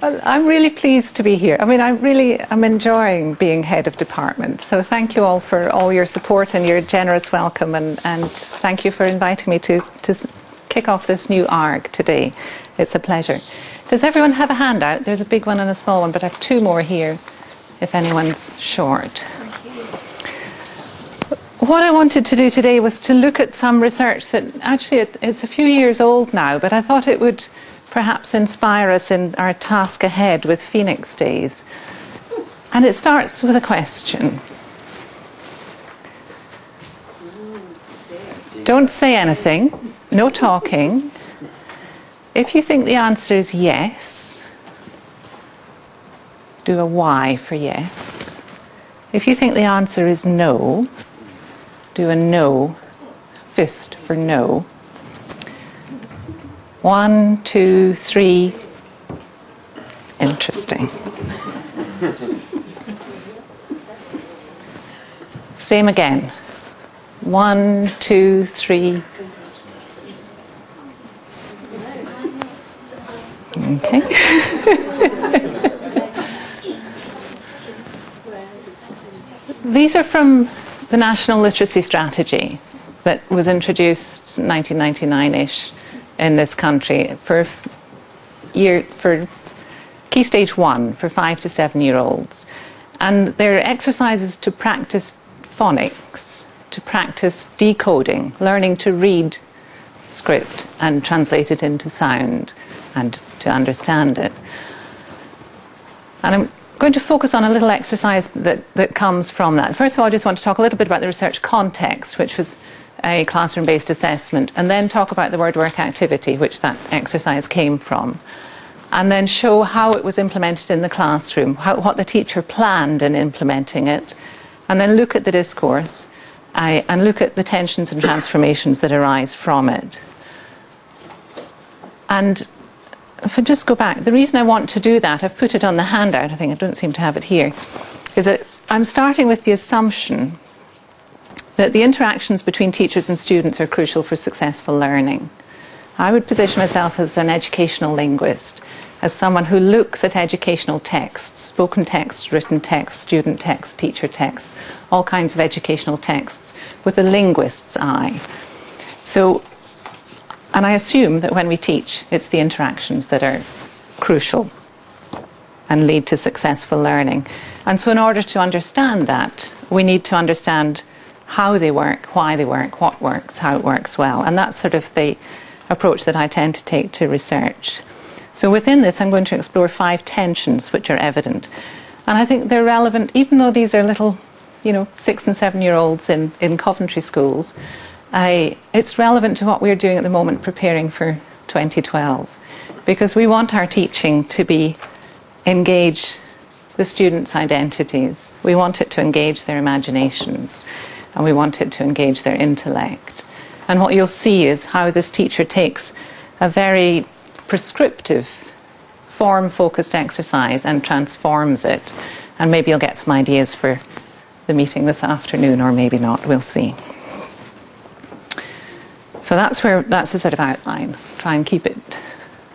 Well, I'm really pleased to be here. I mean, I'm enjoying being head of department. So thank you all for all your support and your generous welcome, and thank you for inviting me to kick off this new ARG today. It's a pleasure. Does everyone have a handout? There's a big one and a small one, but I have two more here if anyone's short. What I wanted to do today was to look at some research that actually it's a few years old now, but I thought it would perhaps inspire us in our task ahead with Phoenix Days. And it starts with a question. Don't say anything, no talking. If you think the answer is yes, do a Y for yes. If you think the answer is no, do a no, fist for no. 1, 2, 3. Interesting. Same again. 1, 2, 3. Okay. These are from the National Literacy Strategy that was introduced 1999-ish in this country for Key Stage 1 for 5 to 7-year-olds. And they're exercises to practice phonics, to practice decoding, learning to read script and translate it into sound and to understand it. And I'm going to focus on a little exercise that comes from that. First of all, I just want to talk a little bit about the research context, which was a classroom-based assessment, and then talk about the word work activity, which that exercise came from, and then show how it was implemented in the classroom, what the teacher planned in implementing it, and then look at the discourse and look at the tensions and transformations that arise from it. And if I just go back, the reason I want to do that, I've put it on the handout, I think I don't seem to have it here, is that I'm starting with the assumption that the interactions between teachers and students are crucial for successful learning. I would position myself as an educational linguist, as someone who looks at educational texts, spoken texts, written texts, student texts, teacher texts, all kinds of educational texts, with a linguist's eye. So, and I assume that when we teach, it's the interactions that are crucial and lead to successful learning. And so in order to understand that, we need to understand how they work, why they work, what works, how it works well. And that's sort of the approach that I tend to take to research. So within this, I'm going to explore 5 tensions which are evident. And I think they're relevant, even though these are little, 6 and 7-year-olds in Coventry schools. It's relevant to what we're doing at the moment, preparing for 2012. Because we want our teaching to engage the students' identities. We want it to engage their imaginations. And we want it to engage their intellect. And what you'll see is how this teacher takes a very prescriptive, form-focused exercise and transforms it. And maybe you'll get some ideas for the meeting this afternoon, or maybe not, we'll see. So that's the sort of outline. Try and keep it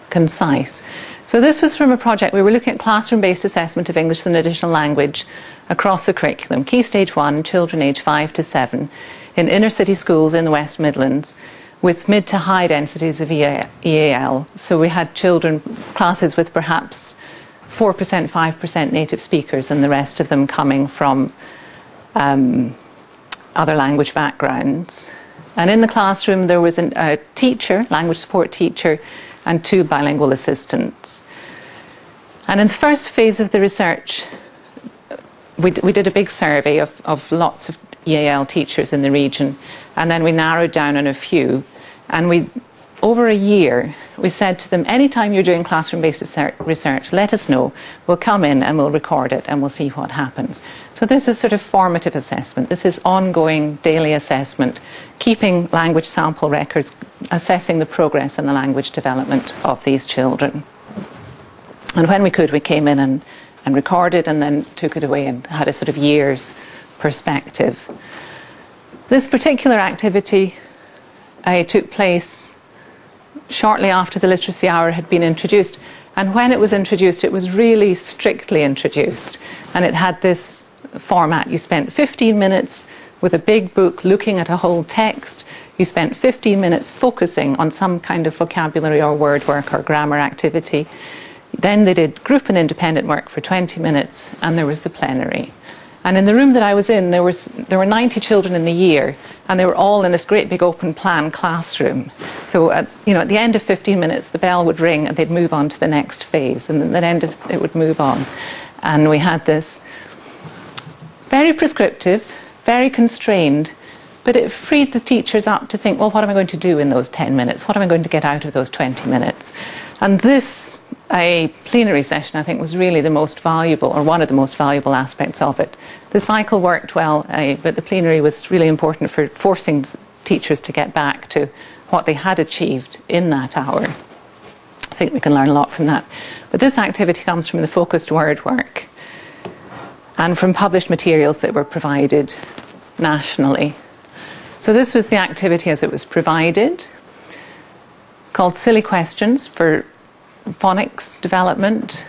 concise. So this was from a project. We were looking at classroom-based assessment of English as an additional language across the curriculum. Key Stage 1, children aged 5 to 7, in inner city schools in the West Midlands, with mid to high densities of EAL. So we had classes with perhaps 4%, 5% native speakers, and the rest of them coming from other language backgrounds. And in the classroom there was a teacher, language support teacher, and 2 bilingual assistants. And in the first phase of the research, we did a big survey of lots of EAL teachers in the region, and then we narrowed down on a few. And over a year, we said to them, anytime you're doing classroom-based research, let us know. We'll come in and we'll record it and we'll see what happens. So this is sort of formative assessment. This is ongoing daily assessment, keeping language sample records, assessing the progress in the language development of these children. And when we could, we came in and recorded and then took it away and had a sort of year's perspective. This particular activity took place shortly after the literacy hour had been introduced, And when it was introduced, it was really strictly introduced. And it had this format. You spent 15 minutes with a big book looking at a whole text. You spent 15 minutes focusing on some kind of vocabulary or word work or grammar activity. Then they did group and independent work for 20 minutes, and there was the plenary. And in the room that I was in, there were 90 children in the year, and they were all in this great big open plan classroom. So at the end of 15 minutes, the bell would ring and they'd move on to the next phase, and then at the end of it would move on. And we had this very prescriptive, very constrained, but it freed the teachers up to think, well, what am I going to do in those 10 minutes? What am I going to get out of those 20 minutes? And this plenary session, I think, was really the most valuable, or one of the most valuable aspects of it. The cycle worked well, but the plenary was really important for forcing teachers to get back to what they had achieved in that hour. I think we can learn a lot from that. But this activity comes from the focused word work and from published materials that were provided nationally. So this was the activity as it was provided, called Silly Questions for Phonics Development,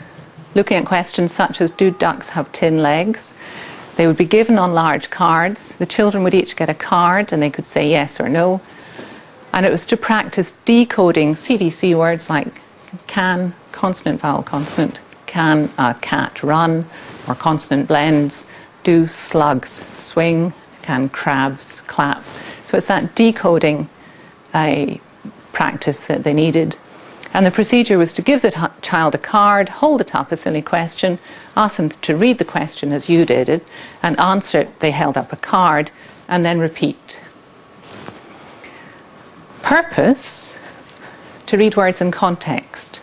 looking at questions such as, do ducks have tin legs? They would be given on large cards. The children would each get a card and they could say yes or no. And it was to practice decoding CVC words like can, consonant, vowel, consonant, can a cat run, or consonant blends, do slugs swing, can crabs clap. So it's that decoding practice that they needed. And the procedure was to give the child a card, hold it up a silly question, ask them to read the question as you did it, and answer it. They held up a card, and then repeat. Purpose, to read words in context.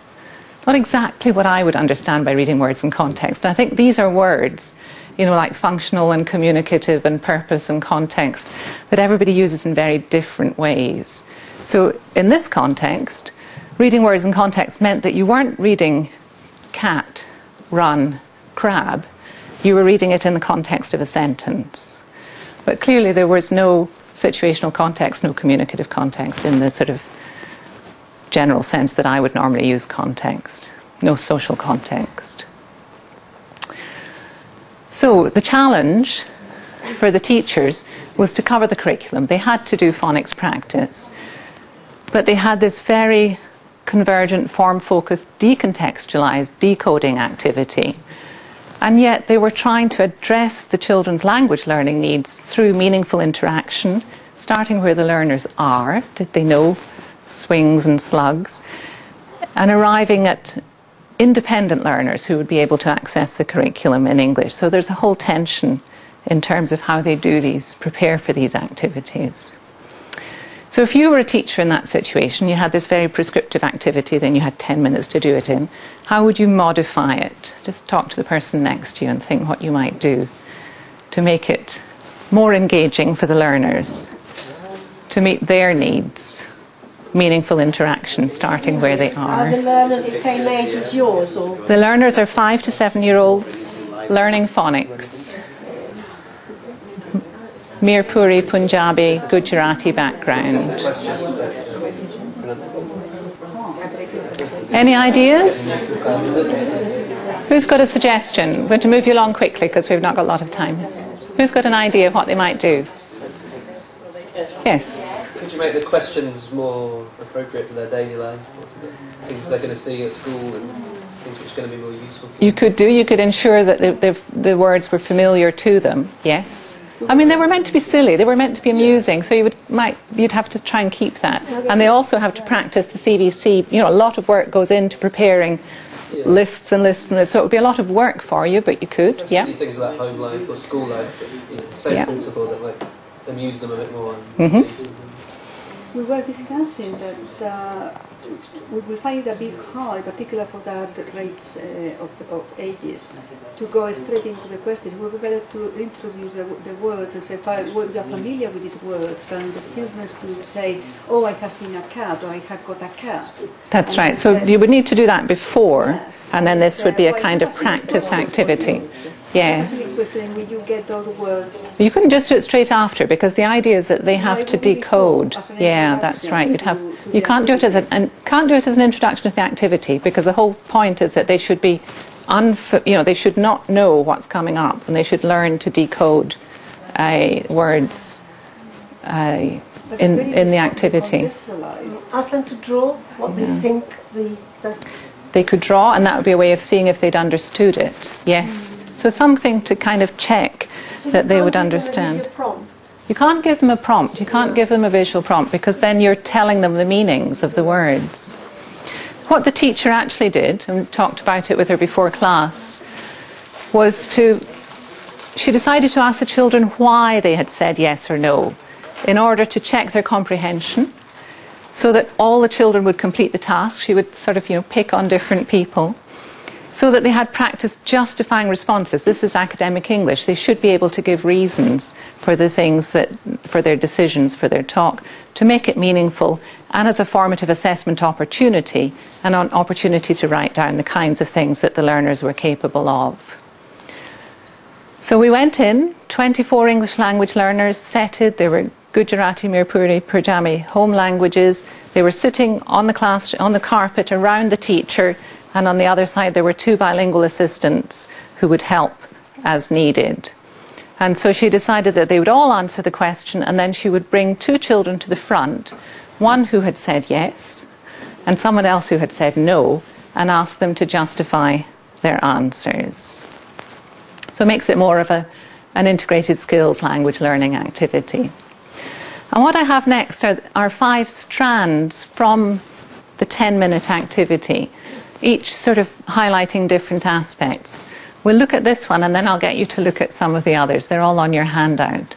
Not exactly what I would understand by reading words in context. And I think these are words, like functional and communicative and purpose and context, that everybody uses in very different ways. So in this context, reading words in context meant that you weren't reading cat, run, crab. You were reading it in the context of a sentence. But clearly there was no situational context, no communicative context in the sort of general sense that I would normally use context. No social context. So the challenge for the teachers was to cover the curriculum. They had to do phonics practice. But they had this very convergent, form-focused, decontextualized, decoding activity. And yet they were trying to address the children's language learning needs through meaningful interaction, starting where the learners are. Did they know swings and slugs? And arriving at independent learners who would be able to access the curriculum in English. So there's a whole tension in terms of how they do these, prepare for these activities. So if you were a teacher in that situation, you had this very prescriptive activity, then you had 10 minutes to do it in, how would you modify it? Just talk to the person next to you and think what you might do to make it more engaging for the learners, to meet their needs. Meaningful interaction, starting where they are. Are the learners the same age as yours? Or? The learners are 5 to 7-year-olds learning phonics. Mirpuri, Punjabi, Gujarati background. Any ideas? Who's got a suggestion? We're going to move you along quickly because we've not got a lot of time. Who's got an idea of what they might do? Yes. Could you make the questions more appropriate to their daily life, or to the things they're going to see at school, and things which are going to be more useful? You could ensure that the words were familiar to them, yes. I mean, they were meant to be silly, they were meant to be amusing, so you'd have to try and keep that. And they also have to practice the CVC. A lot of work goes into preparing lists and lists and lists, so it would be a lot of work for you, but you could, yeah. Things like home life or school life, but, same principle that might amuse them a bit more. We were discussing that we will find it a bit hard, particularly for that range of ages, to go straight into the questions. We were better to introduce the words and say, well, you are familiar with these words, and the children to say, oh, I have seen a cat, or I have got a cat. That's right. So you would need to do that before, and then this would be a kind of practice activity. Yes. When you get those words. You couldn't just do it straight after, because the idea is that they have to decode. Yeah, that's right. You can't do it as an introduction to the activity, because the whole point is that they should be they should not know what's coming up, and they should learn to decode words in the activity. Ask them to draw what they think they could draw, and that would be a way of seeing if they'd understood it. Yes. So something to kind of check that they would understand. You can't give them a prompt. You can't give them a visual prompt, because then you're telling them the meanings of the words. What the teacher actually did, and we talked about it with her before class, was she decided to ask the children why they had said yes or no, in order to check their comprehension, so that all the children would complete the task. She would sort of, pick on different people, so that they had practiced justifying responses. This is academic English. They should be able to give reasons for the things for their decisions, for their talk, to make it meaningful, and as a formative assessment opportunity, and an opportunity to write down the kinds of things that the learners were capable of. So we went in, 24 English language learners setted. They were Gujarati, Mirpuri, Punjabi home languages. They were sitting on the carpet around the teacher, and on the other side there were 2 bilingual assistants who would help as needed. And so she decided that they would all answer the question, and then she would bring 2 children to the front, one who had said yes and someone else who had said no, and ask them to justify their answers. So it makes it more of an integrated skills language learning activity. And what I have next are 5 strands from the 10-minute activity, each sort of highlighting different aspects. We'll look at this one, and then I'll get you to look at some of the others. They're all on your handout.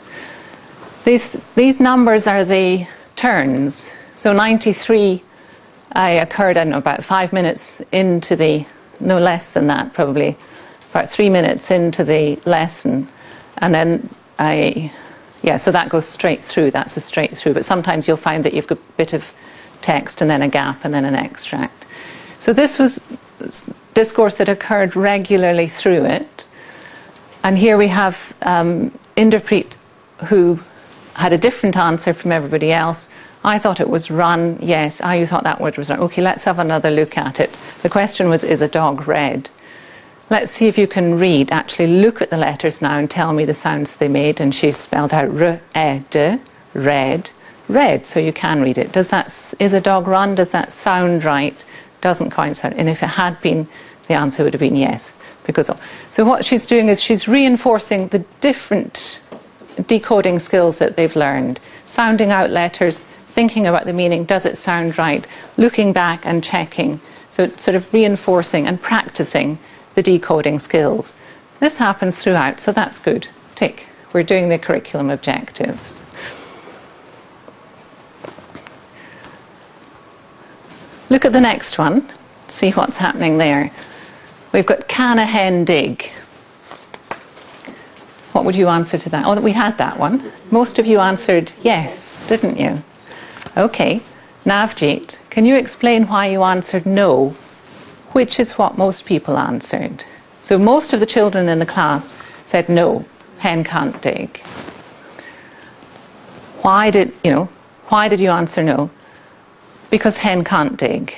These numbers are the turns. So 93 occurred, I don't know, about 5 minutes into no less than that probably, about 3 minutes into the lesson. And then so that goes straight through. That's a straight through. But sometimes you'll find that you've got a bit of text and then a gap and then an extract. So this was discourse that occurred regularly through it. And here we have Inderpreet, who had a different answer from everybody else. I thought it was run. Yes. You thought that word was run. Okay, let's have another look at it. The question was, is a dog red? Let's see if you can read. Actually look at the letters now and tell me the sounds they made. And she spelled out r-e-d, red, red. So you can read it. Is a dog run? Does that sound right? Doesn't quite sound. And if it had been, the answer would have been yes. So what she's doing is she's reinforcing the different decoding skills that they've learned. Sounding out letters, thinking about the meaning. Does it sound right? Looking back and checking. So sort of reinforcing and practicing the decoding skills. This happens throughout, so that's good. Tick. We're doing the curriculum objectives. Look at the next one. See what's happening there. We've got, can a hen dig? What would you answer to that? Oh, we had that one. Most of you answered yes, didn't you? Okay. Navjeet, can you explain why you answered no? Which is what most people answered. So most of the children in the class said no, hen can't dig. Why did you answer no? Because hen can't dig.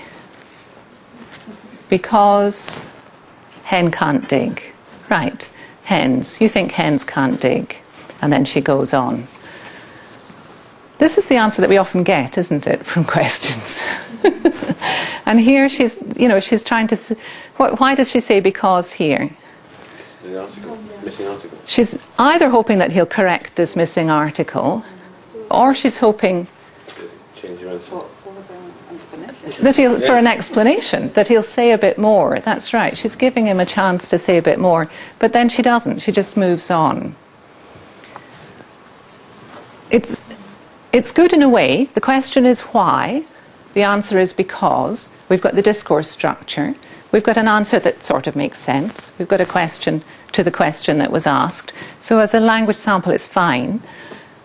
Because hen can't dig. Right. Hens. You think hens can't dig. And then she goes on. This is the answer that we often get, isn't it, from questions? And here she's trying to... Why does she say because here? The article, missing article. She's either hoping that he'll correct this missing article, or she's hoping... Change your answer. For an explanation, that he'll say a bit more. That's right. She's giving him a chance to say a bit more, but then she doesn't. She just moves on. It's good in a way. The question is why. The answer is because. We've got the discourse structure. We've got an answer that sort of makes sense. We've got a question to the question that was asked. So as a language sample, it's fine,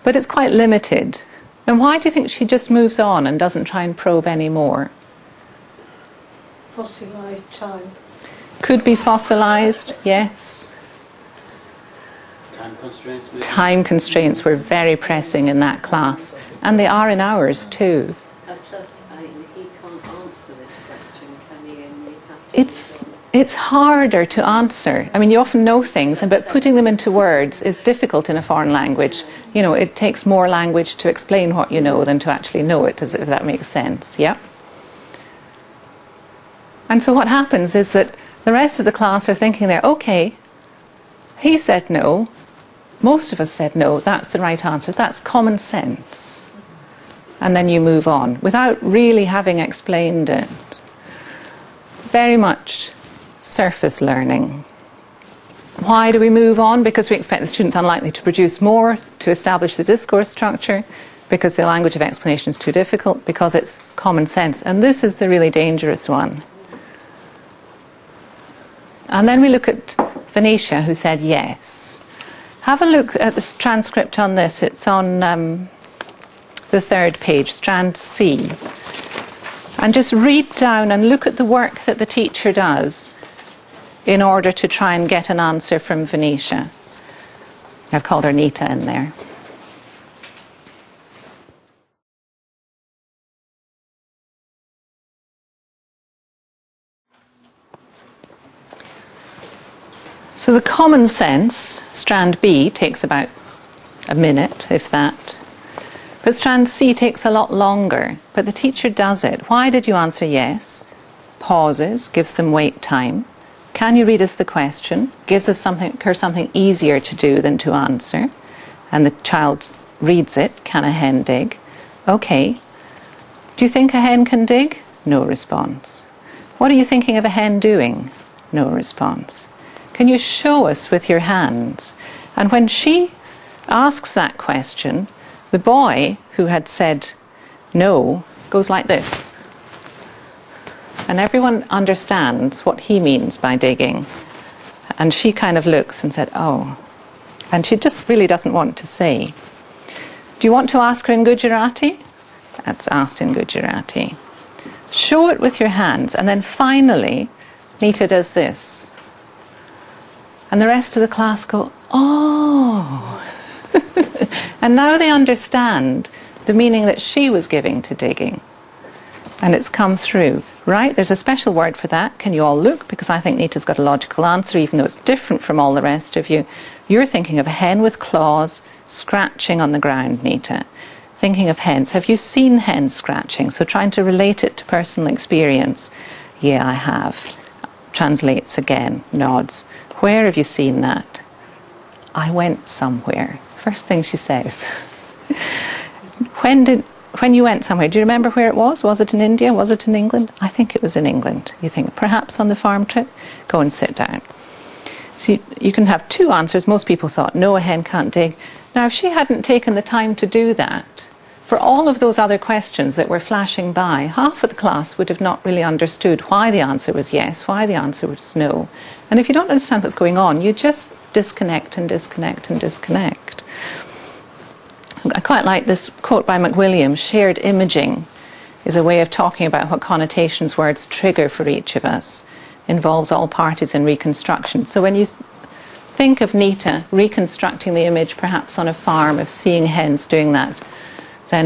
but it's quite limited. And why do you think she just moves on and doesn't try and probe any more? Fossilised child. Could be fossilised, yes. Time constraints, maybe? Time constraints were very pressing in that class, and they are in ours too. Plus, he can't answer this question, can he? And you have to It's harder to answer. I mean, you often know things, but putting them into words is difficult in a foreign language. You know, it takes more language to explain what you know than to actually know it, if that makes sense. Yeah? And so what happens is that the rest of the class are thinking there, okay, he said no, most of us said no, that's the right answer, that's common sense. And then you move on without really having explained it. Very much surface learning. Why do we move on? Because we expect the student's unlikely to produce more, to establish the discourse structure, because the language of explanation is too difficult, because it's common sense. And this is the really dangerous one. And then we look at Venetia, who said yes. Have a look at this transcript on this. It's on the 3rd page, strand C. And just read down and look at the work that the teacher does in order to try and get an answer from Venetia. I've called her Nita in there. So the common sense, strand B, takes about a minute, if that. But strand C takes a lot longer. But the teacher does it. Why did you answer yes? Pauses, gives them wait time. Can you read us the question? Gives us her something easier to do than to answer. And the child reads it. Can a hen dig? Okay. Do you think a hen can dig? No response. What are you thinking of a hen doing? No response. Can you show us with your hands? And when she asks that question, the boy who had said no goes like this. And everyone understands what he means by digging. And she kind of looks and said, oh. And she just really doesn't want to say. Do you want to ask her in Gujarati? That's asked in Gujarati. Show it with your hands. And then finally, Nita does this. And the rest of the class go, oh. And now they understand the meaning that she was giving to digging. And it's come through. Right? There's a special word for that. Can you all look? Because I think Nita's got a logical answer, even though it's different from all the rest of you. You're thinking of a hen with claws scratching on the ground, Nita. Thinking of hens. Have you seen hens scratching? So trying to relate it to personal experience. Yeah, I have. Translates again, nods. Where have you seen that? I went somewhere. First thing she says. When you went somewhere, do you remember where it was? Was it in India? Was it in England? I think it was in England. You think, perhaps on the farm trip? Go and sit down. So you can have two answers. Most people thought, no, a hen can't dig. Now, if she hadn't taken the time to do that, for all of those other questions that were flashing by, half of the class would have not really understood why the answer was yes, why the answer was no. And if you don't understand what's going on, you just disconnect and disconnect and disconnect. I quite like this quote by McWilliams, shared imaging is a way of talking about what connotations words trigger for each of us, involves all parties in reconstruction. So when you think of Nita reconstructing the image perhaps on a farm of seeing hens doing that, then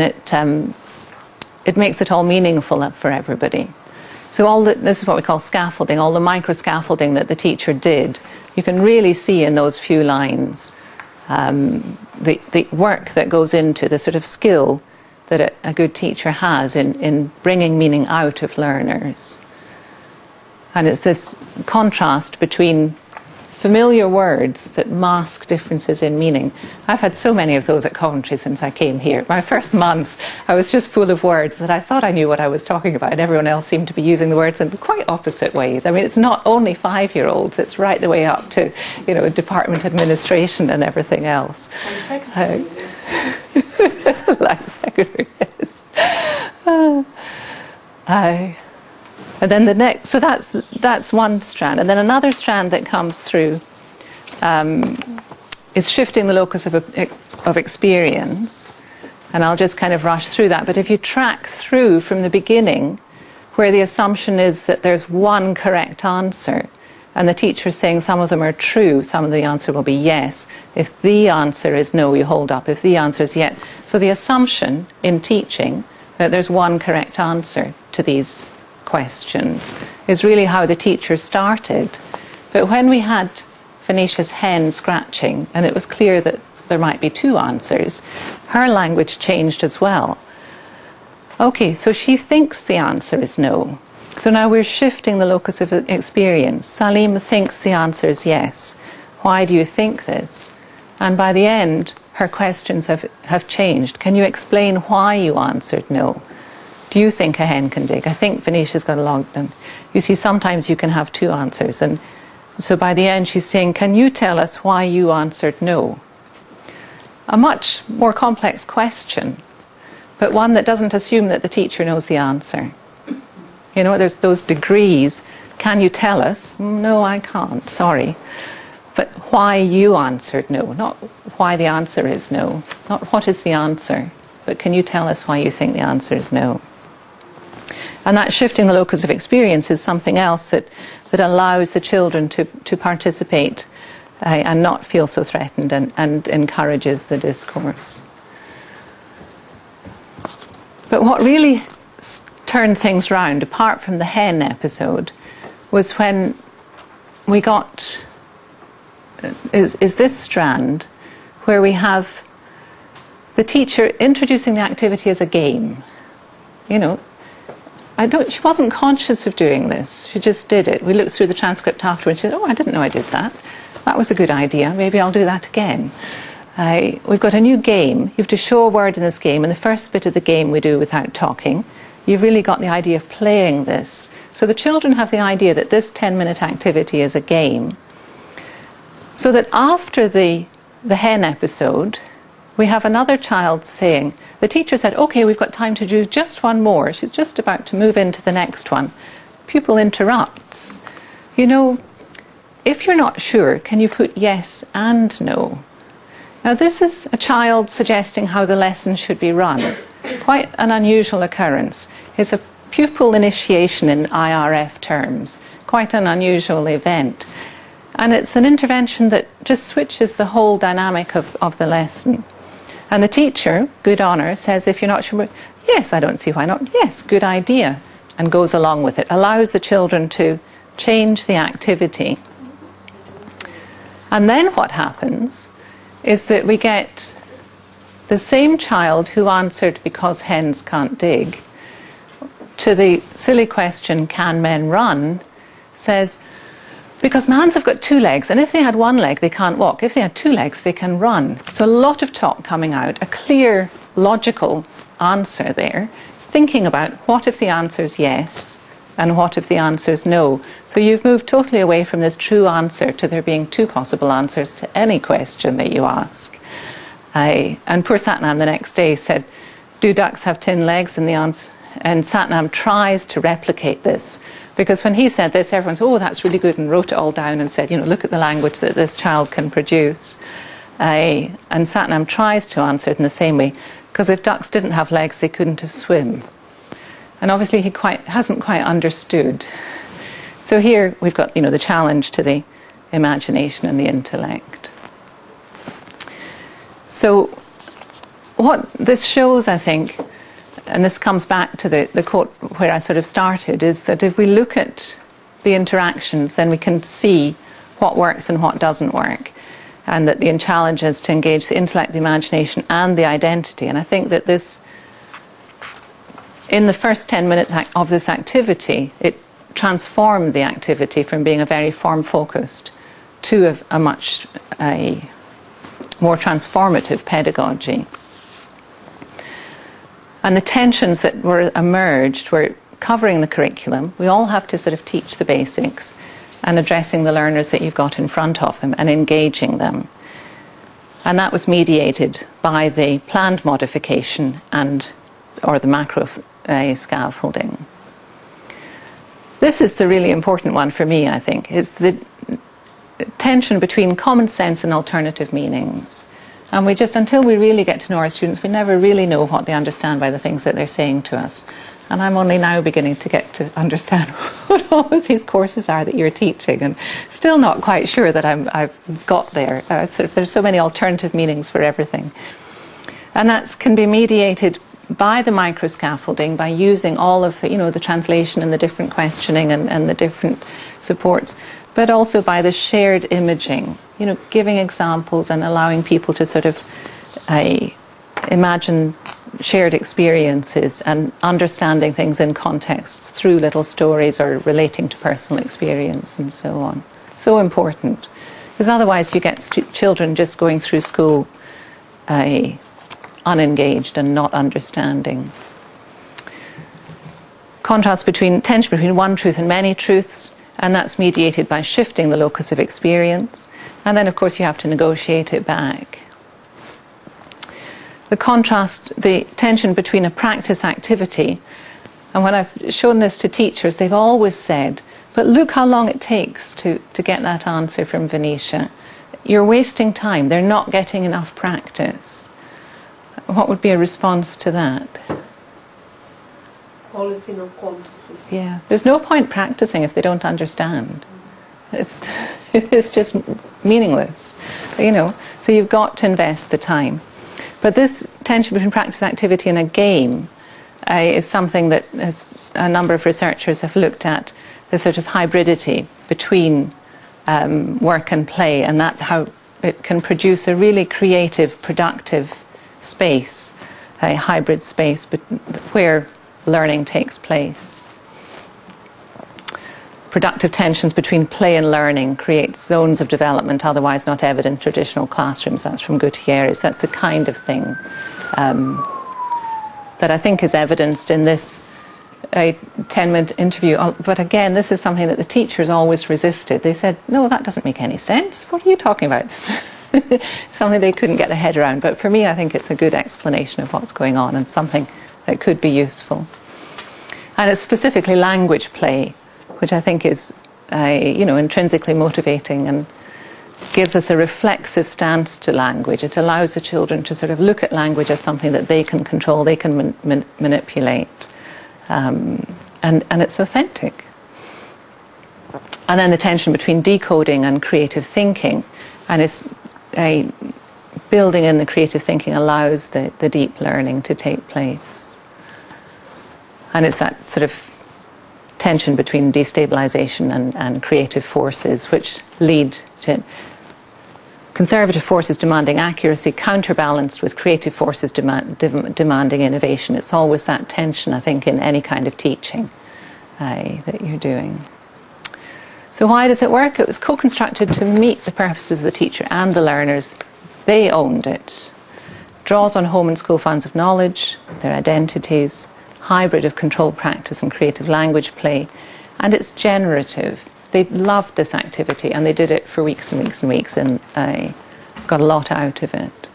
it makes it all meaningful for everybody. So this is what we call scaffolding, all the micro scaffolding that the teacher did. You can really see in those few lines the work that goes into the sort of skill that a good teacher has in bringing meaning out of learners. And it's this contrast between familiar words that mask differences in meaning. I've had so many of those at Coventry since I came here. My first month, I was just full of words that I thought I knew what I was talking about, and everyone else seemed to be using the words in quite opposite ways. I mean, it's not only 5-year-olds, it's right the way up to, department administration and everything else. Like the secretary, yes. And then the next, so that's one strand. And then another strand that comes through is shifting the locus of experience. And I'll just kind of rush through that. But if you track through from the beginning, where the assumption is that there's one correct answer, and the teacher's saying some of them are true, some of the answer will be yes. If the answer is no, you hold up. If the answer is yes. So the assumption in teaching that there's one correct answer to these questions is really how the teacher started. But when we had Venetia's hen scratching, and it was clear that there might be two answers, her language changed as well. Okay, so she thinks the answer is no. So now we're shifting the locus of experience. Salim thinks the answer is yes. Why do you think this? And by the end, her questions have changed. Can you explain why you answered no? Do you think a hen can dig? I think Venetia's got a log. And you see, sometimes you can have two answers. And so by the end, she's saying, can you tell us why you answered no? A much more complex question, but one that doesn't assume that the teacher knows the answer. You know, there's those degrees. Can you tell us? No, I can't, sorry. But why you answered no, not why the answer is no, not what is the answer, but can you tell us why you think the answer is no? And that shifting the locus of experience is something else that allows the children to participate and not feel so threatened, and encourages the discourse. But what really turned things round, apart from the hen episode, was when we got is this strand where we have the teacher introducing the activity as a game. You know, she wasn't conscious of doing this. She just did it. We looked through the transcript afterwards. She said, oh, I didn't know I did that. That was a good idea. Maybe I'll do that again. We've got a new game. You have to show a word in this game, and the first bit of the game we do without talking. You've really got the idea of playing this. So the children have the idea that this 10-minute activity is a game. So that after the hen episode, we have another child saying, the teacher said, okay, we've got time to do just one more. She's just about to move into the next one. Pupil interrupts. You know, if you're not sure, can you put yes and no? Now this is a child suggesting how the lesson should be run. Quite an unusual occurrence. It's a pupil initiation in IRF terms. Quite an unusual event. And it's an intervention that just switches the whole dynamic of the lesson. And the teacher, good honour, says, if you're not sure, yes, I don't see why not. Yes, good idea. And goes along with it. Allows the children to change the activity. And then what happens is that we get the same child who answered because hens can't dig to the silly question, can men run, says, because mans have got two legs, and if they had one leg, they can't walk. If they had two legs, they can run. So a lot of talk coming out, a clear, logical answer there, thinking about what if the answer is yes, and what if the answer is no. So you've moved totally away from this true answer to there being two possible answers to any question that you ask. And poor Satnam the next day said, do ducks have 10 legs? And Satnam tries to replicate this. Because when he said this, everyone said, oh, that's really good, and wrote it all down and said, you know, look at the language that this child can produce. And Satnam tries to answer it in the same way, because if ducks didn't have legs, they couldn't have swum. And obviously he hasn't quite understood. So here we've got, you know, the challenge to the imagination and the intellect. So what this shows, I think, and this comes back to the quote where I sort of started, is that if we look at the interactions, then we can see what works and what doesn't work. And that the challenge is to engage the intellect, the imagination, and the identity. And I think that this, in the first 10 minutes of this activity, it transformed the activity from being a very form-focused to a much more transformative pedagogy. And the tensions that were emerged were covering the curriculum. We all have to sort of teach the basics and addressing the learners that you've got in front of them and engaging them. And that was mediated by the planned modification or the macro scaffolding. This is the really important one for me, I think, is the tension between common sense and alternative meanings. And we just, until we really get to know our students, we never really know what they understand by the things that they're saying to us. And I'm only now beginning to get to understand what all of these courses are that you're teaching, and still not quite sure that I've got there. There's so many alternative meanings for everything. And that can be mediated by the microscaffolding, by using all of the translation and the different questioning and the different supports, but also by the shared imaging, giving examples and allowing people to sort of imagine shared experiences and understanding things in contexts through little stories or relating to personal experience and so on. So important, because otherwise you get children just going through school unengaged and not understanding. Tension between one truth and many truths, and that's mediated by shifting the locus of experience, and then of course you have to negotiate it back. The tension between a practice activity, and when I've shown this to teachers, they've always said, but look how long it takes to get that answer from Venetia. You're wasting time, they're not getting enough practice. What would be a response to that? Quality, not quantity. Yeah, there's no point practicing if they don't understand. It's just meaningless, so you've got to invest the time. But this tension between practice activity and a game is something that a number of researchers have looked at, the sort of hybridity between work and play, and how it can produce a really creative, productive space, a hybrid space where learning takes place. Productive tensions between play and learning create zones of development otherwise not evident in traditional classrooms. That's from Gutierrez. That's the kind of thing that I think is evidenced in this 10-minute interview. But again, this is something that the teachers always resisted. They said, no, that doesn't make any sense. What are you talking about? Something they couldn't get their head around. But for me, I think it's a good explanation of what's going on and something that could be useful. And it's specifically language play, which I think is, intrinsically motivating and gives us a reflexive stance to language. It allows the children to sort of look at language as something that they can control, they can manipulate, and it's authentic. And then the tension between decoding and creative thinking, and it's building in the creative thinking allows the deep learning to take place. And it's that sort of tension between destabilization and creative forces, which lead to conservative forces demanding accuracy, counterbalanced with creative forces demanding innovation. It's always that tension, I think, in any kind of teaching that you're doing. So why does it work? It was co-constructed to meet the purposes of the teacher and the learners. They owned it. Draws on home and school funds of knowledge, their identities, hybrid of controlled practice and creative language play, and it's generative. They loved this activity and they did it for weeks and weeks and weeks, and I got a lot out of it.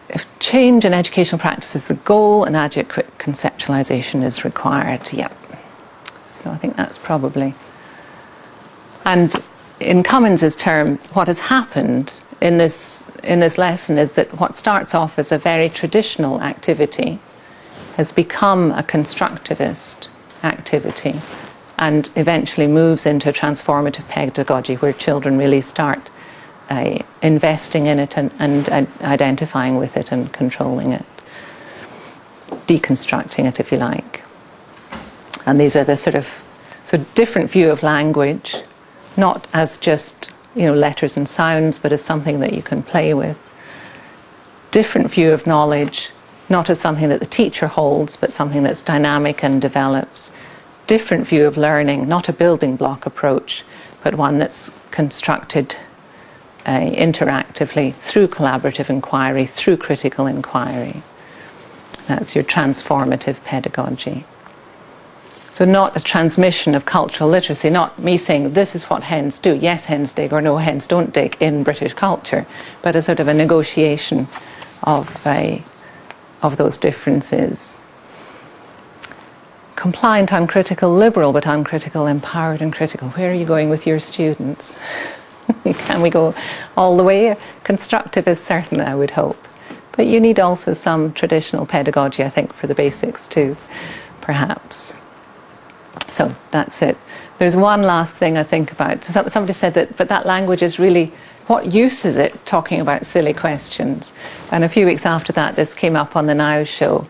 If change in educational practice is the goal, an adequate conceptualization is required. Yep. So I think that's probably. And in Cummins' term, what has happened in this lesson is that what starts off as a very traditional activity has become a constructivist activity and eventually moves into transformative pedagogy, where children really start investing in it and identifying with it and controlling it, deconstructing it, if you like. And these are the sort of different view of language, not as just letters and sounds, but as something that you can play with. Different view of knowledge, not as something that the teacher holds, but something that's dynamic and develops. Different view of learning, not a building block approach, but one that's constructed interactively through collaborative inquiry, through critical inquiry. That's your transformative pedagogy. So not a transmission of cultural literacy, not me saying this is what hens do, yes hens dig or no hens don't dig in British culture, but a sort of a negotiation of those differences. Compliant, uncritical, liberal but uncritical, empowered and critical. Where are you going with your students? Can we go all the way? Constructive is certain, I would hope. But you need also some traditional pedagogy, I think, for the basics too, perhaps. So that's it. There's one last thing I think about. Somebody said that, but that language is really, what use is it talking about silly questions? And a few weeks after that, this came up on the Now show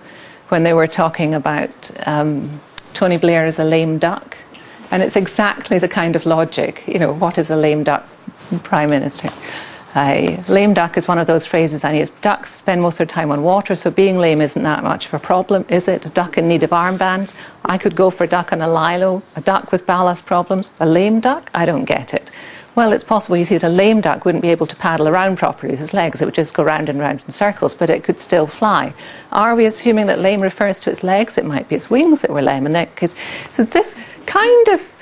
when they were talking about Tony Blair as a lame duck. And it's exactly the kind of logic, you know, what is a lame duck prime minister? Lame duck is one of those phrases, and ducks spend most of their time on water, so being lame isn't that much of a problem, is it? A duck in need of armbands? I could go for a duck on a lilo. A duck with ballast problems? A lame duck? I don't get it. Well, it's possible, you see, that a lame duck wouldn't be able to paddle around properly with his legs. It would just go round and round in circles, but it could still fly. Are we assuming that lame refers to its legs? It might be its wings that were lame. So this kind of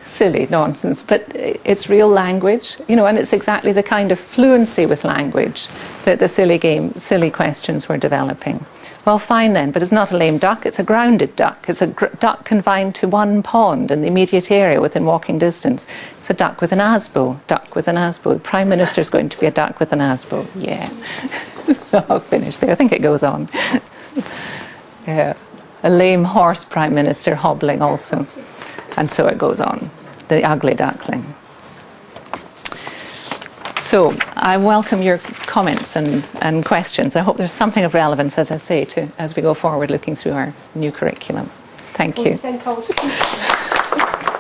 silly nonsense, but it's real language, you know, and it's exactly the kind of fluency with language that the silly questions were developing. Well, fine then, but it's not a lame duck, it's a grounded duck. It's a duck confined to one pond in the immediate area within walking distance. It's a duck with an asbo. Duck with an asbo. The Prime Minister's going to be a duck with an asbo. Yeah. I'll finish there. I think it goes on. Yeah. A lame horse Prime Minister hobbling also. And so it goes on. The ugly duckling. So I welcome your comments and questions. I hope there's something of relevance, as I say, as we go forward looking through our new curriculum. Thank you. Thank all speakers.